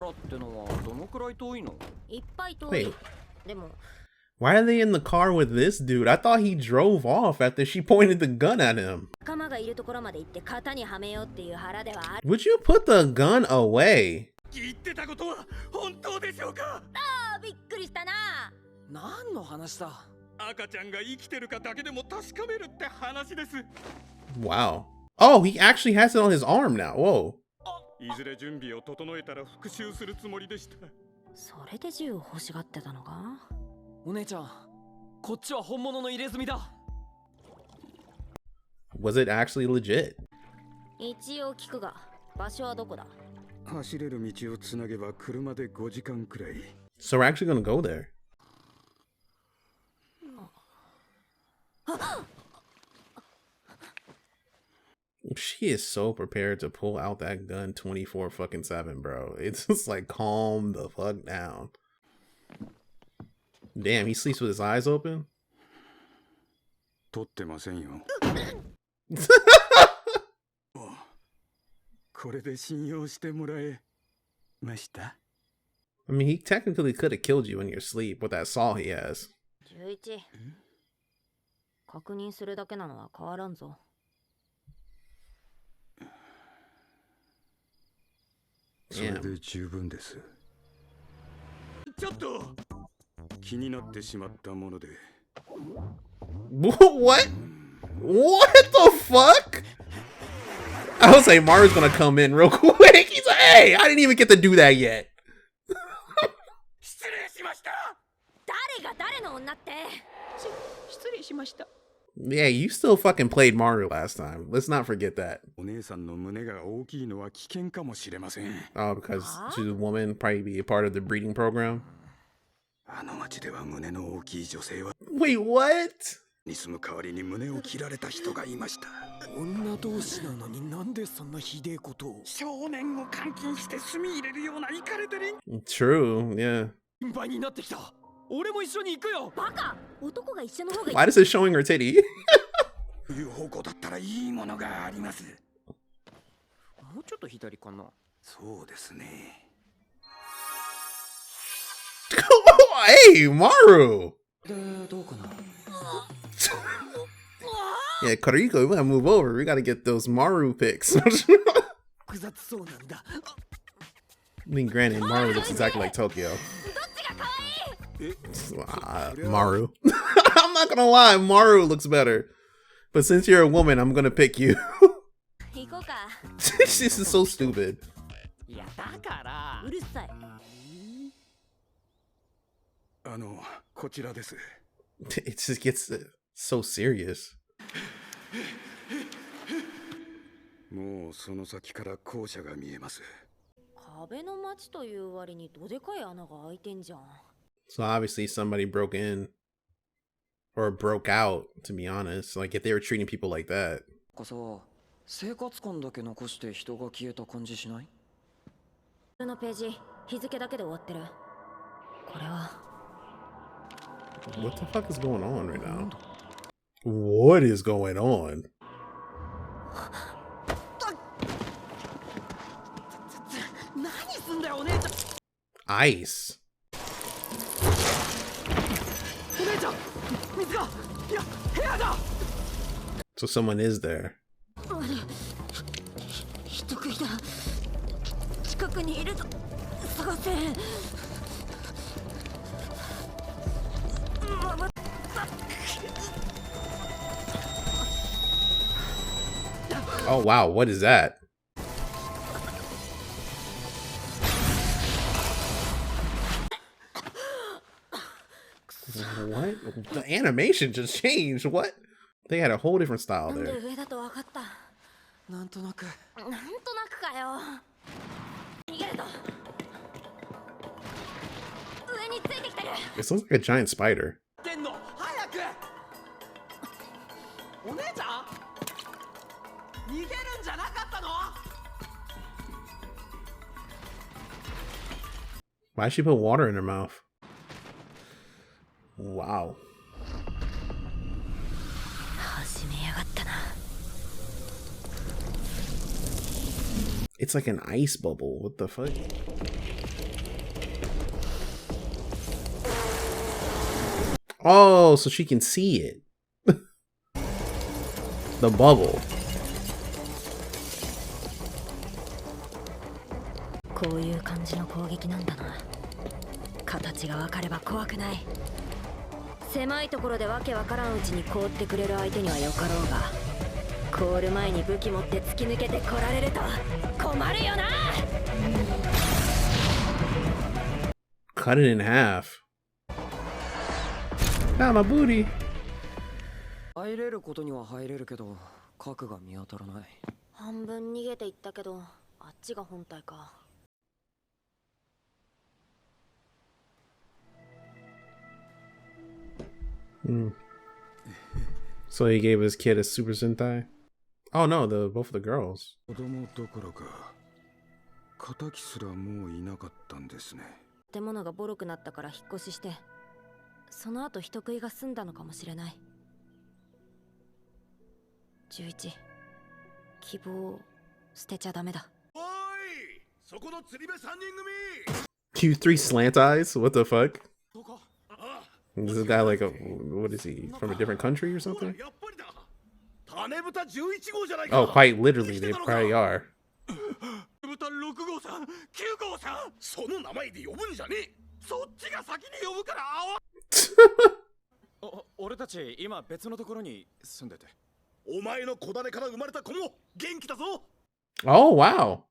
Wait, why are they in the car with this dude? I thought he drove off after she pointed the gun at him. Would you put the gun away? Wow. Oh, he actually has it on his arm now. Whoa. Was it actually legit? So we're actually gonna go there. She is so prepared to pull out that gun 24/7, bro. It's just like, calm the fuck down. Damn, he sleeps with his eyes open? I mean, he technically could have killed you in your sleep with that saw he has. Damn. What? What the fuck? I was like, Maru's gonna come in real quick. He's like, hey, I didn't even get to do that yet. Yeah, you still fucking played Maru last time. Let's not forget that. Oh, because she's a woman, probably be a part of the breeding program. Wait, what? True, yeah. Why is it showing her titty? Hey, Maru! Yeah, Kariko, we gotta move over. We gotta get those Maru pics. I mean, granted, Maru looks exactly like Tokyo. Maru. I'm not gonna lie, Maru looks better. But since you're a woman, I'm gonna pick you. This is so stupid. It just gets so serious. So obviously somebody broke in or broke out, to be honest. Like, if they were treating people like that. What the fuck is going on right now? What is going on? Ice. So someone is there. Oh wow, what is that? What? The animation just changed. What? They had a whole different style there. This looks like a giant spider. Why'd she put water in her mouth? Wow. It's like an ice bubble. What the fuck? Oh, so she can see it. The bubble. Cut it in half. Ah, my booty. So he gave his kid a Super Sentai? Oh no, both of the girls. You three slant eyes? What the fuck? Is this guy like what is he, from a different country or something? Oh, quite literally, they probably are. Oh, wow.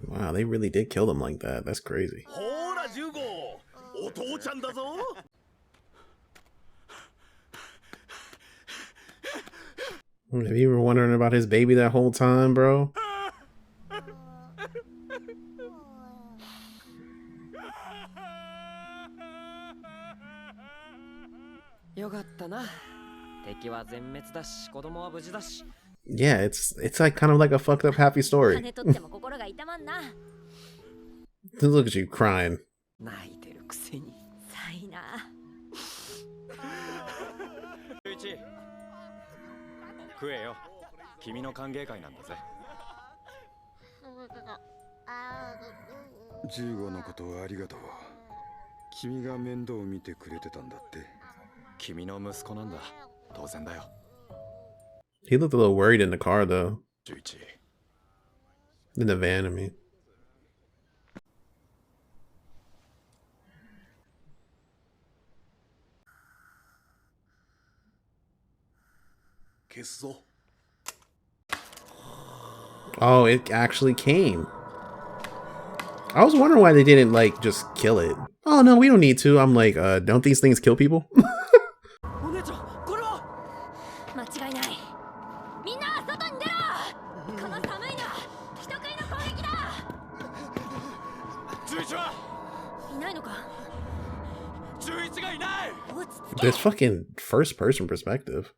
Wow, they really did kill them like that. That's crazy. Have you been wondering about his baby that whole time, bro? Yeah, it's like kind of like a fucked up happy story. Look at you crying. He looked a little worried in the car, though. In the van, I mean. Oh, it actually came. I was wondering why they didn't, like, just kill it. Oh, no, we don't need to. I'm like, don't these things kill people? This fucking first-person perspective.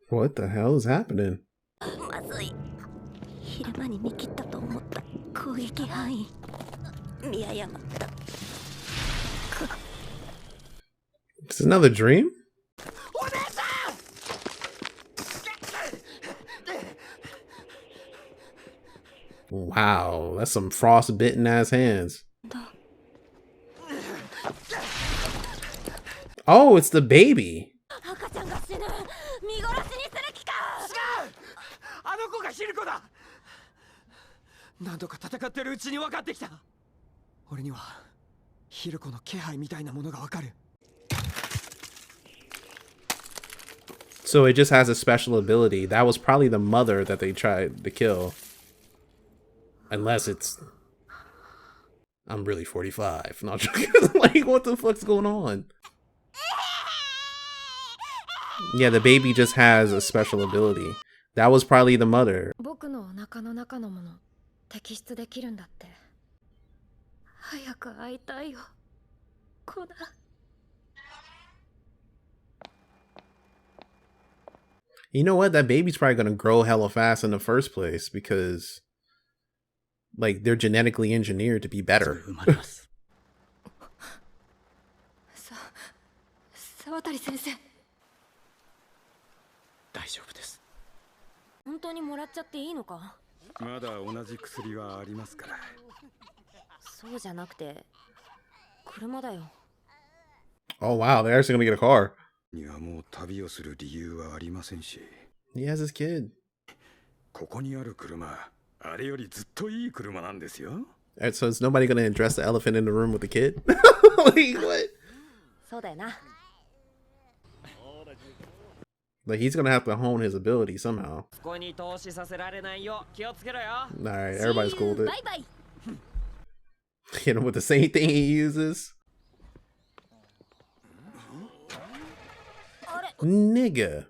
What the hell is happening? It's another dream? Wow, that's some frostbitten ass hands. Oh, it's the baby. So it just has a special ability. That was probably the mother that they tried to kill. Unless it's I'm really 45. Not joking. Like, what the fuck's going on? Yeah, the baby just has a special ability. That was probably the mother. You know what? That baby's probably gonna grow hella fast in the first place because, like, they're genetically engineered to be better. 沢渡先生、大丈夫です。本当にもらっちゃっていいのか？まだ同じ薬はありますから。そうじゃなくて、車だよ。Oh wow, they're actually gonna get a car. にはもう旅をする理由はありませんし。He has his kid. ここにある車、あれよりずっといい車なんですよ。So is nobody gonna address the elephant in the room with the kid? Like what? そうだよな。Like he's gonna have to hone his ability somehow. Alright, everybody's cool with it. Hit him with the same thing he uses. Nigga.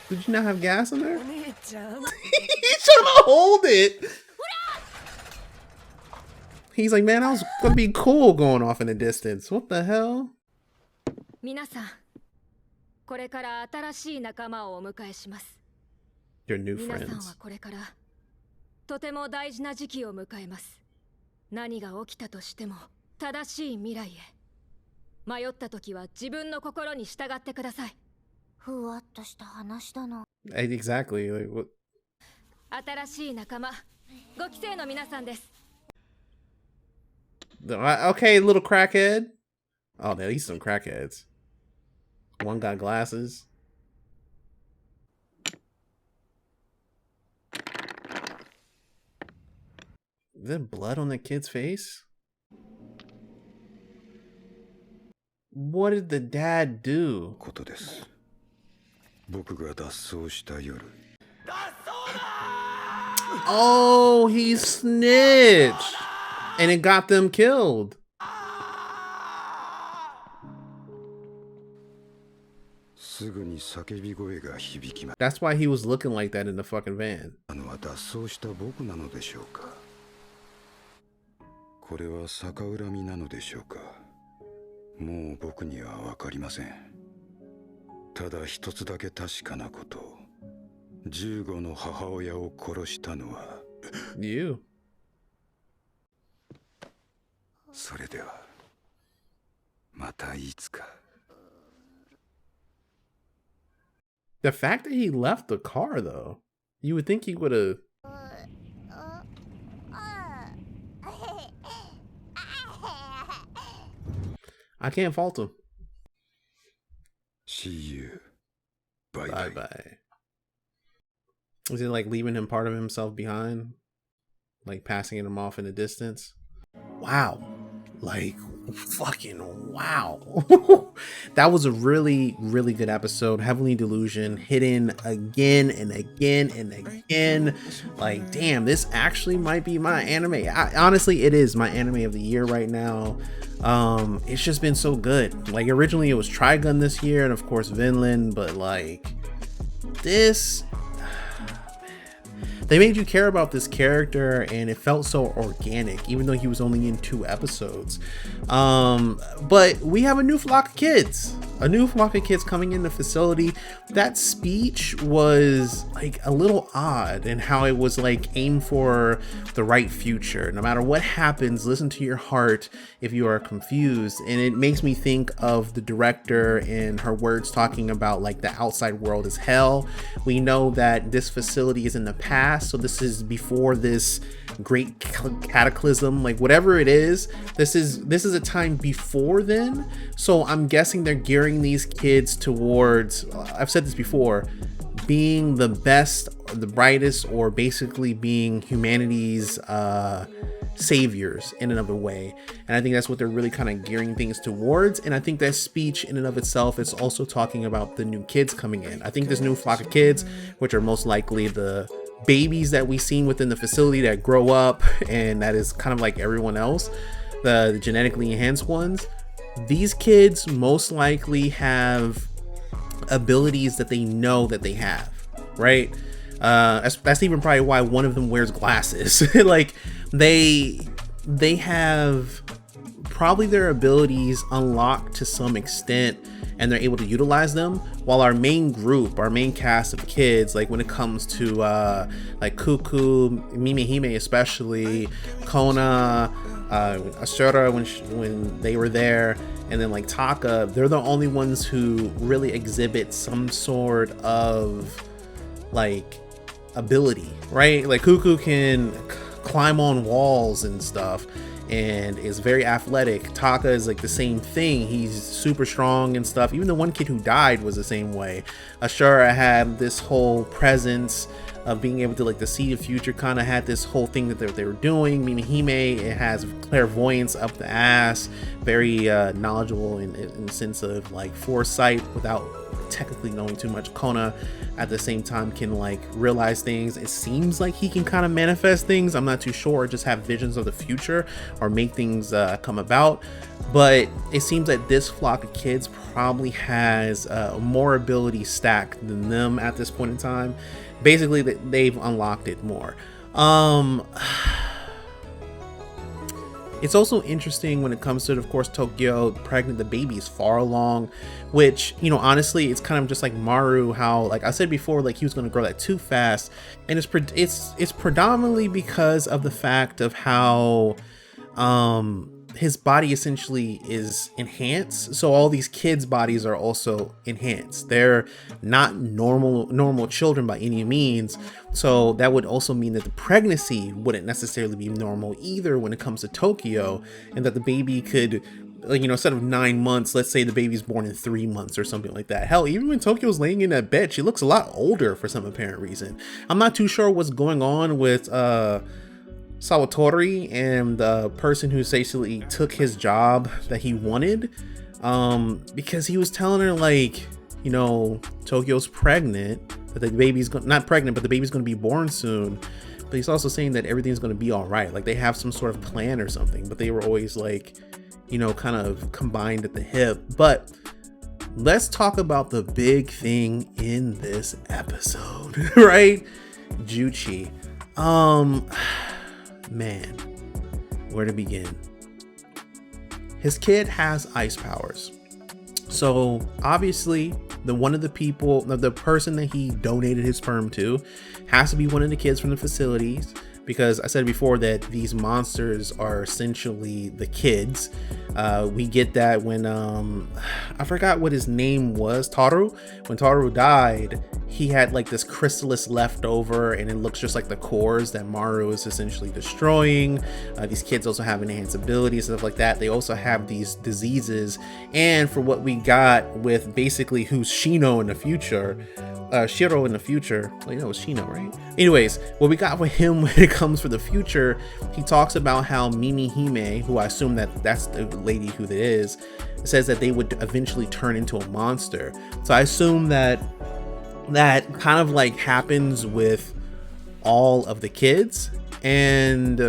Did you not have gas in there? He's trying to hold it. He's like, man, I was gonna be cool going off in the distance. What the hell? 皆さん、これから新しい仲間をお迎えします。 Your new 皆さん friends. はこれからとても大事な時期を迎えます。何が起きたとしても正しい未来へ。迷った時は自分の心に従ってください。ふわっとした話だな。Exactly. Like, what? 新しい仲間、5期生の皆さんです。 Okay, little crackhead. Oh, at least some crackheads. One got glasses. Is there blood on the kid's face? What did the dad do? Oh, he snitched. And it got them killed. That's why he was looking like that in the fucking van. これは逆恨みなのでしょうか。もう僕にはわかりません。ただ一つだけ確かなこと。15の母親を殺したのは You. それではまたいつか。 The fact that he left the car, though, you would think he would have. I can't fault him. See you. Bye bye. Bye. Was it like leaving him part of himself behind? Like passing him off in the distance? Wow. Like, fucking wow. That was a really, really good episode. Heavenly Delusion hitting again and again and again. Like, damn, this actually might be my anime. Honestly, it is my anime of the year right now. It's just been so good. Like, originally it was Trigun this year, and of course Vinland, but like this, they made you care about this character and it felt so organic, even though he was only in 2 episodes. But we have a new flock of kids. A new flock of kids coming in the facility. That speech was like a little odd in how it was like aimed for the right future. No matter what happens, listen to your heart if you are confused. And it makes me think of the director and her words talking about like the outside world is hell. We know that this facility is in the past, so this is before this great cataclysm, like whatever it is, this is a time before then. So I'm guessing they're gearing these kids towards, I've said this before, being the best, the brightest, or basically being humanity's saviors in and of a way. And I think that's what they're really kind of gearing things towards. And I think that speech in and of itself is also talking about the new kids coming in. I think this new flock of kids, which are most likely the babies that we've seen within the facility that grow up, and that is kind of like everyone else, the genetically enhanced ones, these kids most likely have abilities that they know that they have, right? That's even probably why one of them wears glasses. Like they have probably their abilities unlocked to some extent, and they're able to utilize them, while our main cast of kids, like when it comes to like Cuckoo, Mimihime especially, Kona, Ashura when they were there, and then like Taka, they're the only ones who really exhibit some sort of like ability, right? Like Cuckoo can climb on walls and stuff and is very athletic. Taka is like the same thing. He's super strong and stuff. Even the one kid who died was the same way. Ashura had this whole presence of being able to like to see the future, kind of had this whole thing that they were doing. Mimihime, it has clairvoyance up the ass, very knowledgeable in the sense of like foresight without technically knowing too much. Kona at the same time can like realize things. It seems like he can kind of manifest things. I'm not too sure, just have visions of the future or make things come about. But it seems that this flock of kids probably has more ability stacked than them at this point in time. Basically, they've unlocked it more. It's also interesting when it comes to, of course, Tokyo pregnant. The baby's far along, which, you know, honestly, it's kind of just like Maru, how, like I said before, like he was going to grow that too fast, and it's predominantly because of the fact of how his body essentially is enhanced. So all these kids' bodies are also enhanced. They're not normal children by any means. So that would also mean that the pregnancy wouldn't necessarily be normal either when it comes to Tokyo, and that the baby could, like, you know, instead of 9 months, let's say the baby's born in 3 months or something like that. Hell, even when Tokyo's laying in that bed, she looks a lot older for some apparent reason. I'm not too sure what's going on with Sawatori and the person who basically took his job that he wanted, because he was telling her, like, you know, Tokyo's pregnant, that the baby's not pregnant, but the baby's going to be born soon. But he's also saying that everything's going to be all right. Like they have some sort of plan or something, but they were always like, you know, kind of combined at the hip. But let's talk about the big thing in this episode, right? Juchi. Man, where to begin? His kid has ice powers. So obviously the person that he donated his sperm to has to be one of the kids from the facilities, because I said before that these monsters are essentially the kids. We get that when I forgot what his name was, Taru. When Taru died, he had like this chrysalis left over, and it looks just like the cores that Maru is essentially destroying. These kids also have enhanced abilities, stuff like that. They also have these diseases, and for what we got with basically who's Shino in the future, Shiro in the future, well, you know, it's Shino, right? Anyways, what we got with him when it comes for the future, he talks about how Mimihime, who I assume that's the lady who that is, says that they would eventually turn into a monster. So I assume that kind of like happens with all of the kids, and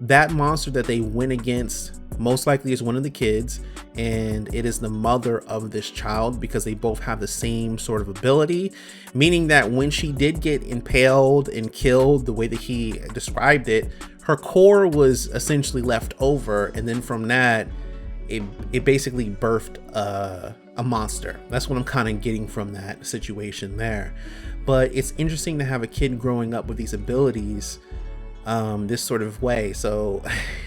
that monster that they went against most likely is one of the kids, and it is the mother of this child, because they both have the same sort of ability, meaning that when she did get impaled and killed the way that he described it, her core was essentially left over, and then from that it basically birthed a monster. That's what I'm kind of getting from that situation there. But it's interesting to have a kid growing up with these abilities this sort of way. So,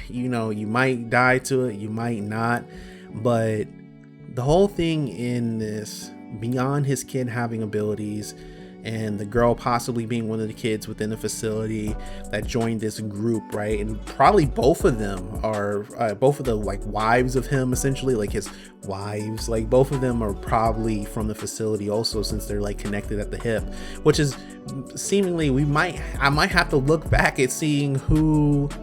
you know, you might die to it, you might not, but the whole thing in this, beyond his kid having abilities and the girl possibly being one of the kids within the facility that joined this group, right? And probably both of them are both of the like wives of him, essentially, like his wives, like both of them are probably from the facility also, since they're like connected at the hip, which is seemingly I might have to look back at seeing who's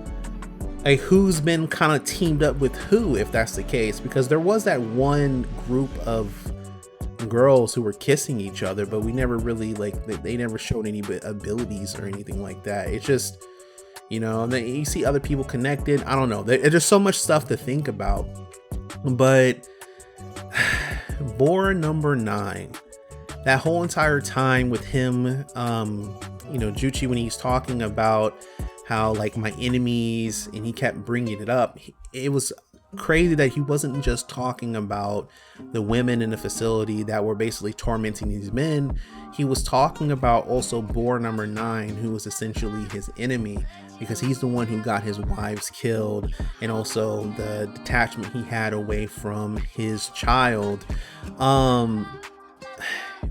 been kind of teamed up with who, if that's the case, because there was that one group of girls who were kissing each other, but we never really like they never showed any abilities or anything like that. It's just, you know, and then you see other people connected. I don't know, there's so much stuff to think about. But Boar number 9, that whole entire time with him, you know, Juchi, when he's talking about how like my enemies, and he kept bringing it up, it was crazy that he wasn't just talking about the women in the facility that were basically tormenting these men. He was talking about also Boar number 9, who was essentially his enemy, because he's the one who got his wives killed, and also the detachment he had away from his child.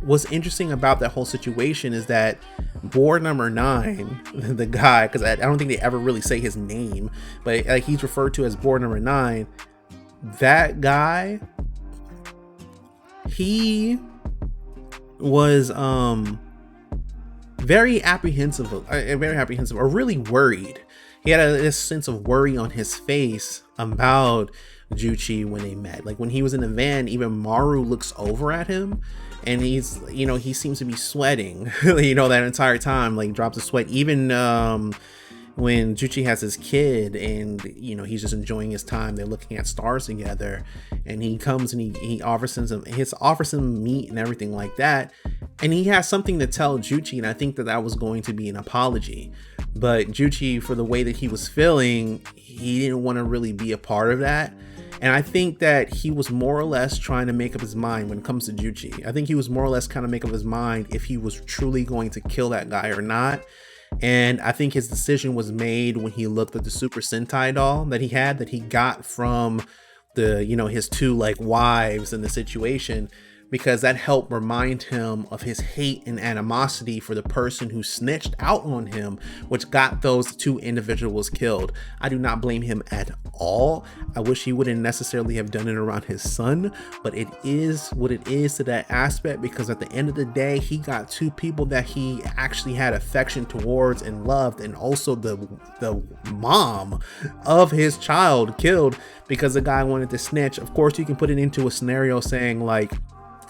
What's interesting about that whole situation is that Boar number 9, the guy, because I don't think they ever really say his name, but like he's referred to as Boar number 9. That guy, he was very apprehensive, or really worried. He had this sense of worry on his face about Juchi when they met. Like when he was in the van, even Maru looks over at him, and he's, you know, he seems to be sweating, you know, that entire time, like drops of sweat. Even when Juchi has his kid, and you know, he's just enjoying his time, they're looking at stars together, and he comes and he offers him meat and everything like that, and he has something to tell Juchi, and I think that was going to be an apology, but Juchi, for the way that he was feeling, he didn't want to really be a part of that. And I think that he was more or less trying to make up his mind when it comes to Juchi. I think he was more or less kind of make up his mind if he was truly going to kill that guy or not. And I think his decision was made when he looked at the Super Sentai doll that he got from the, you know, his 2 like wives in the situation, because that helped remind him of his hate and animosity for the person who snitched out on him, which got those 2 individuals killed. I do not blame him at all. I wish he wouldn't necessarily have done it around his son, but it is what it is to that aspect, because at the end of the day, he got 2 people that he actually had affection towards and loved, and also the mom of his child killed because the guy wanted to snitch. Of course, you can put it into a scenario saying like,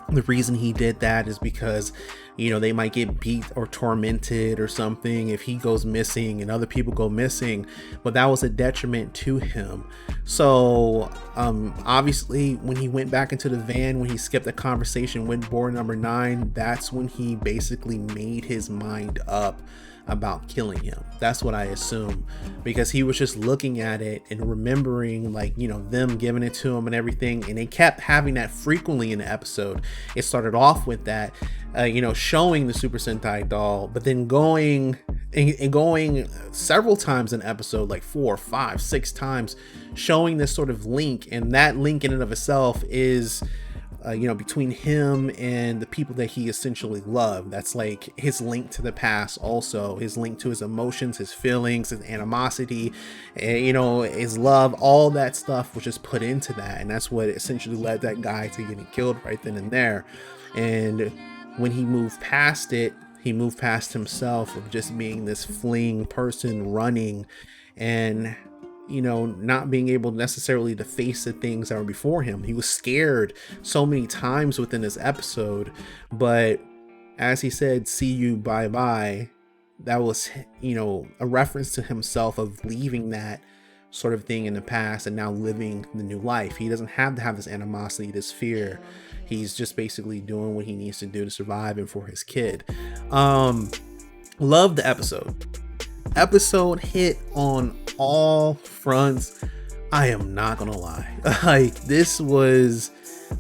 the reason he did that is because, you know, they might get beat or tormented or something if he goes missing and other people go missing, but that was a detriment to him. So obviously when he went back into the van, when he skipped the conversation with Boar number 9, that's when he basically made his mind up about killing him. That's what I assume, because he was just looking at it and remembering, like, you know, them giving it to him and everything, and they kept having that frequently in the episode. It started off with that, you know, showing the Super Sentai doll, but then going several times in episode, like 4, 5, 6 times, showing this sort of link, and that link in and of itself is you know, between him and the people that he essentially loved. That's like his link to the past, also his link to his emotions, his feelings, his animosity, and, you know, his love, all that stuff was just put into that, and that's what essentially led that guy to getting killed right then and there. And when he moved past it, he moved past himself of just being this fleeing person running, and, you know, not being able necessarily to face the things that were before him. He was scared so many times within this episode, but as he said, "See you, bye bye," that was, you know, a reference to himself of leaving that sort of thing in the past and now living the new life. He doesn't have to have this animosity, this fear. He's just basically doing what he needs to do to survive and for his kid. Love the episode hit on all fronts. I am not gonna lie, like, this was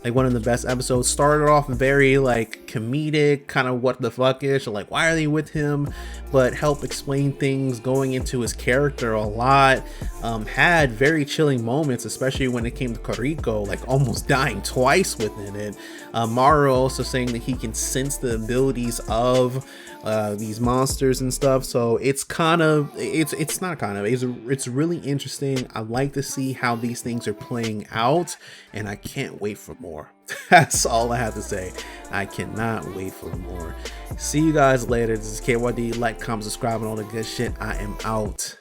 like one of the best episodes. Started off very like comedic, kind of what the fuck ish, like why are they with him, but helped explain things, going into his character a lot. Had very chilling moments, especially when it came to Kariko, like almost dying twice within it. Maru also saying that he can sense the abilities of these monsters and stuff. So it's really interesting. I like to see how these things are playing out, and I can't wait for more. That's all I have to say. I cannot wait for more. See you guys later. This is Ky.D. Like, comment, subscribe, and all the good shit. I am out.